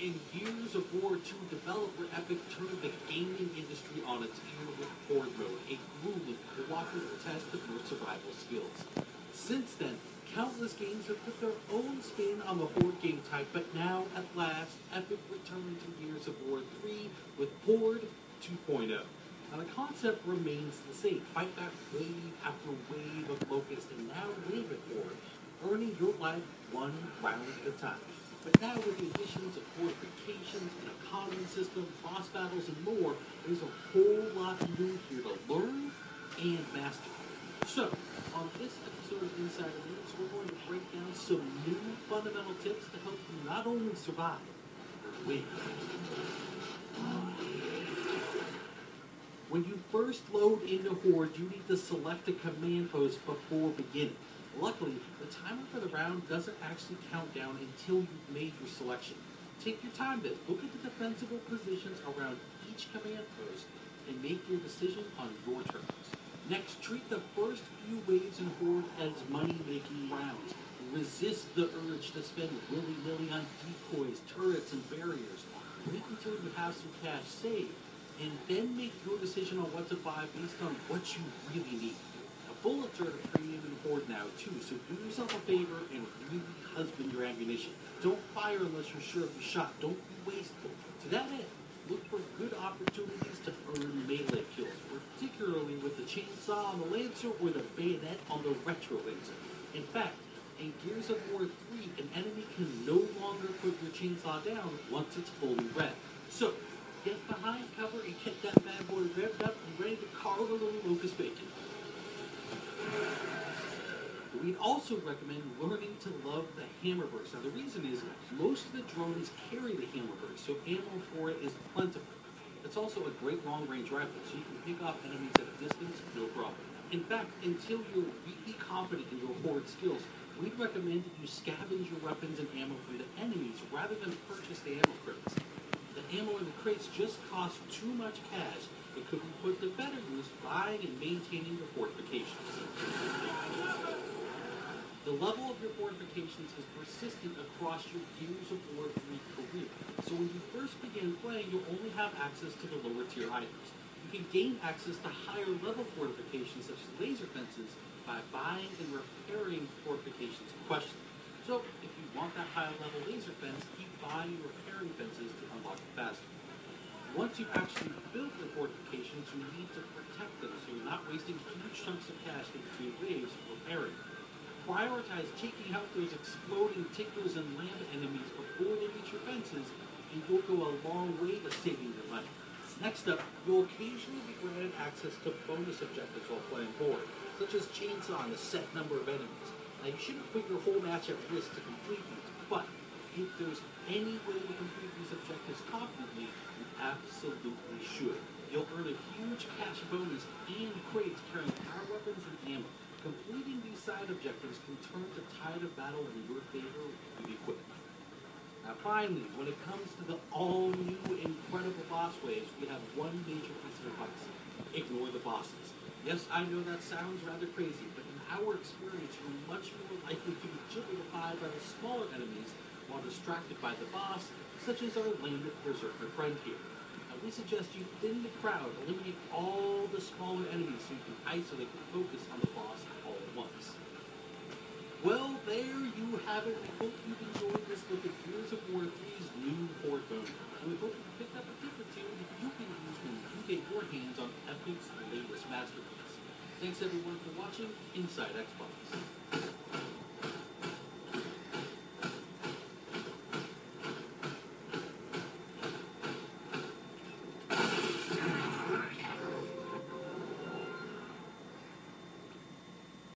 In Gears of War 2, developer Epic turned the gaming industry on its ear with Horde Mode, a grueling cooperative test of your survival skills. Since then, countless games have put their own spin on the Horde game type, but now, at last, Epic returned to Gears of War 3 with Horde 2.0. Now, the concept remains the same. Fight back wave after wave of locusts, and now live at Horde, earning your life one round at a time. But now with the additions of fortifications, an economy system, boss battles, and more, there's a whole lot new here to learn and master. So, on this episode of Insider News, we're going to break down some new fundamental tips to help you not only survive, but win. When you first load into Horde, you need to select a command post before beginning. Luckily, the timer for the round doesn't actually count down until you've made your selection. Take your time then, look at the defensible positions around each command post, and make your decision on your terms. Next, treat the first few waves in Horde as money-making rounds. Resist the urge to spend willy-nilly on decoys, turrets, and barriers. Wait until you have some cash saved, and then make your decision on what to buy based on what you really need. Bullets are at a premium in Horde now too, so do yourself a favor and really husband your ammunition. Don't fire unless you're sure of the shot. Don't be wasteful. To that end, look for good opportunities to earn melee kills, particularly with the chainsaw on the Lancer or the bayonet on the Retro Lancer. In fact, in Gears of War 3, an enemy can no longer put your chainsaw down once it's fully red. So, get behind cover and get that bad boy revved up and ready to carve a little locust bacon. We'd also recommend learning to love the hammer burst. Now the reason is most of the drones carry the hammer burst, so ammo for it is plentiful. It's also a great long-range rifle, so you can pick off enemies at a distance, no problem. In fact, until you're really confident in your Horde skills, we'd recommend that you scavenge your weapons and ammo from the enemies rather than purchase the ammo crates. The ammo in the crates just cost too much cash. It could be put to better use buying and maintaining your fortifications. The level of your fortifications is persistent across your Gears of War 3 career. So when you first begin playing, you'll only have access to the lower tier items. You can gain access to higher level fortifications such as laser fences by buying and repairing fortifications in question. So if you want that higher level laser fence, keep buying and repairing fences to unlock it faster. Once you've actually built your fortifications, you need to protect them so you're not wasting huge chunks of cash in between waves repairing them. Prioritize taking out those exploding ticklers and lamp enemies before they reach your fences, and you'll go a long way to saving your money. Next up, you'll occasionally be granted access to bonus objectives while playing Horde, such as chainsaw and a set number of enemies. Now you shouldn't put your whole match at risk to complete these, but if there's any way to complete these objectives confidently, you absolutely should. You'll earn a huge cash bonus and crates carrying power weapons and ammo. Completing these side objectives can turn the tide of battle in your favor with equipment. Now finally, when it comes to the all-new incredible boss waves, we have one major piece of advice. Ignore the bosses. Yes, I know that sounds rather crazy, but in our experience, you're much more likely to be jibberlified by the smaller enemies while distracted by the boss, such as our lame berserker friend here. Now we suggest you thin the crowd, eliminate all the smaller enemies so you can isolate and focus on the boss all at once. Well, there you have it. We hope you've enjoyed this look at Gears of War 3's new Horde Mode. And we hope you picked up a tip or two that you can use when you get your hands on Epic's latest masterpiece. Thanks everyone for watching Inside Xbox.